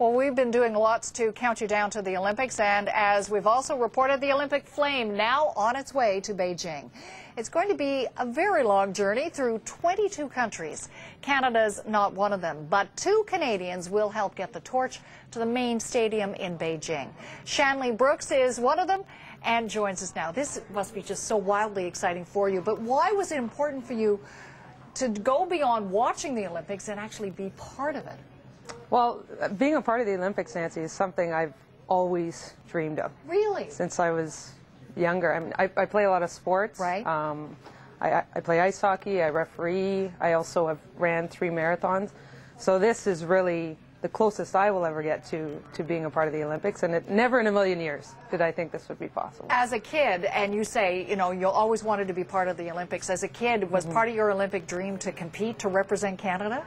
Well, we've been doing lots to count you down to the Olympics, and as we've also reported, the Olympic flame now on its way to Beijing. It's going to be a very long journey through 22 countries. Canada's not one of them, but 2 Canadians will help get the torch to the main stadium in Beijing. Shanley Brooks is one of them and joins us now. This must be just so wildly exciting for you, but why was it important for you to go beyond watching the Olympics and actually be part of it? Well, being a part of the Olympics, Nancy, is something I've always dreamed of. Really? Since I was younger. I mean, I play a lot of sports. Right. I play ice hockey, I referee, I also have ran 3 marathons. So this is really the closest I will ever get to being a part of the Olympics, and never in a million years did I think this would be possible. As a kid, and you say, you know, you always wanted to be part of the Olympics. As a kid, was part of your Olympic dream to compete, to represent Canada?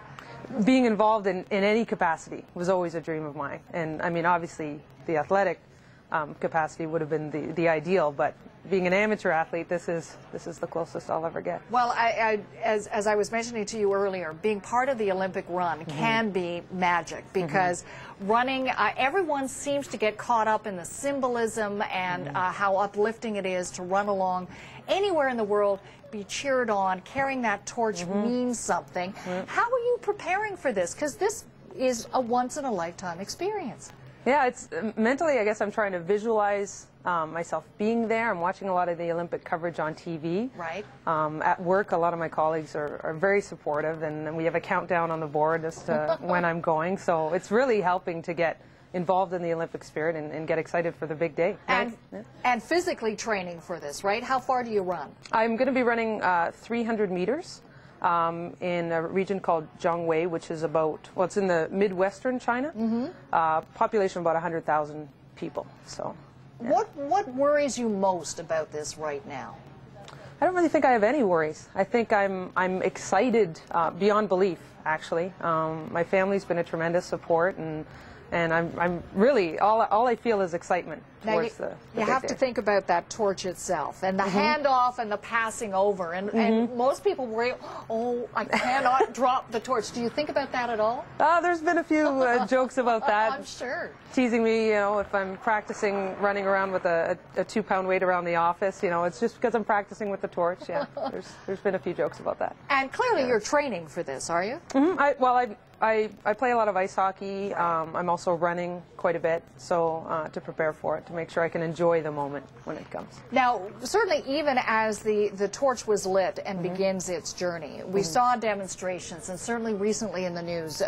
Being involved in any capacity was always a dream of mine. And I mean, obviously, the athletic capacity would have been the ideal, but being an amateur athlete, this is the closest I'll ever get. Well, as I was mentioning to you earlier, being part of the Olympic run can be magic, because running, everyone seems to get caught up in the symbolism and how uplifting it is to run along anywhere in the world, be cheered on, carrying that torch means something. How are you preparing for this? Because this is a once-in-a-lifetime experience. Yeah, it's mentally, I guess I'm trying to visualize myself being there. I'm watching a lot of the Olympic coverage on TV. Right. At work, a lot of my colleagues are very supportive, and we have a countdown on the board as to when I'm going. So it's really helping to get involved in the Olympic spirit and get excited for the big day. And physically training for this, right? How far do you run? I'm going to be running 300 meters. In a region called Zhangwei, which is about, well, it's in the Midwestern China. Population of about 100,000 people. So, yeah. What worries you most about this right now? I don't really think I have any worries. I think I'm excited beyond belief, actually. My family's been a tremendous support, and I'm really, all I feel is excitement towards the You have to think about that torch itself, and the handoff and the passing over, and most people worry, oh, I cannot drop the torch. Do you think about that at all? There's been a few jokes about that. I'm sure. Teasing me, you know, if I'm practicing running around with a 2-pound weight around the office, you know, it's just because I'm practicing with the torch. Yeah, there's been a few jokes about that. And clearly you're training for this, are you? I play a lot of ice hockey. I'm also running quite a bit, so to prepare for it, to make sure I can enjoy the moment when it comes. Now, certainly even as the torch was lit and begins its journey, we saw demonstrations, and certainly recently in the news,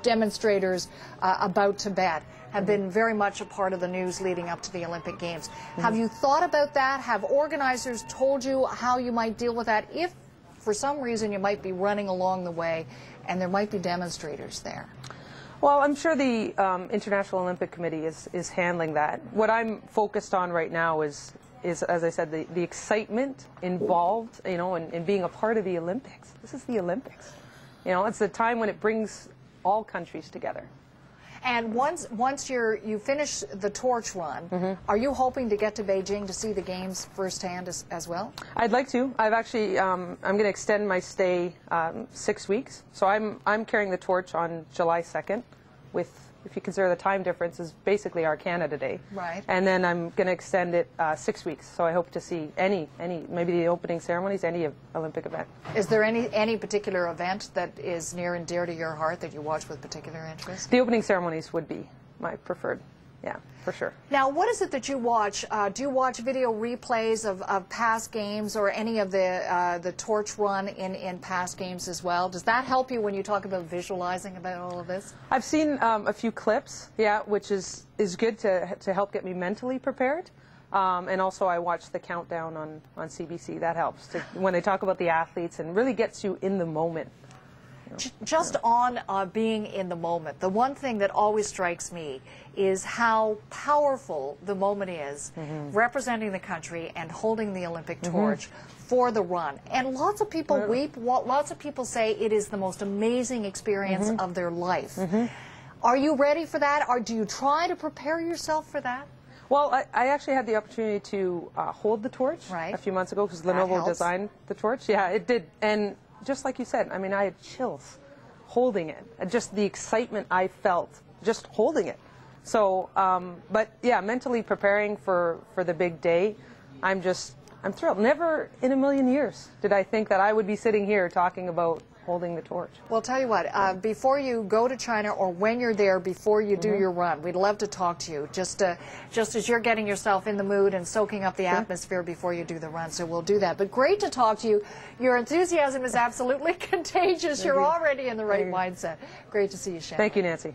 demonstrators about Tibet have been very much a part of the news leading up to the Olympic Games. Have you thought about that? Have organizers told you how you might deal with that if for some reason you might be running along the way and there might be demonstrators there? Well, I'm sure the International Olympic Committee is handling that. What I'm focused on right now is as I said, the excitement involved, you know, in being a part of the Olympics. This is the Olympics. You know, it's the time when it brings all countries together. And once you finish the torch run, are you hoping to get to Beijing to see the games firsthand as well? I'd like to. I've actually, I'm going to extend my stay 6 weeks. So I'm carrying the torch on July 2nd, with, if you consider the time difference, is basically our Canada Day. Right. And then I'm going to extend it 6 weeks. So I hope to see any, maybe the opening ceremonies, any Olympic event. Is there any particular event that is near and dear to your heart that you watch with particular interest? The opening ceremonies would be my preferred. Yeah, for sure. Now, what is it that you watch? Do you watch video replays of past games, or any of the torch run in past games as well? Does that help you when you talk about visualizing about all of this? I've seen a few clips, yeah, which is good to help get me mentally prepared. And also I watch the countdown on CBC. That helps when they talk about the athletes, and really gets you in the moment. Just on being in the moment, the one thing that always strikes me is how powerful the moment is, representing the country and holding the Olympic torch for the run. And lots of people weep, lots of people say it is the most amazing experience of their life. Are you ready for that, or do you try to prepare yourself for that? Well, I actually had the opportunity to hold the torch a few months ago, because Lenovo designed the torch. Yeah, it did. And just like you said, I mean, I had chills holding it. Just the excitement I felt just holding it. So, but yeah, mentally preparing for the big day, I'm thrilled. Never in a million years did I think that I would be sitting here talking about holding the torch. Well, tell you what, before you go to China or when you're there, before you do your run, we'd love to talk to you, just as you're getting yourself in the mood and soaking up the atmosphere before you do the run, so we'll do that. But great to talk to you. Your enthusiasm is absolutely contagious. You're already in the right mindset. Great to see you, Shanley. Thank you, Nancy.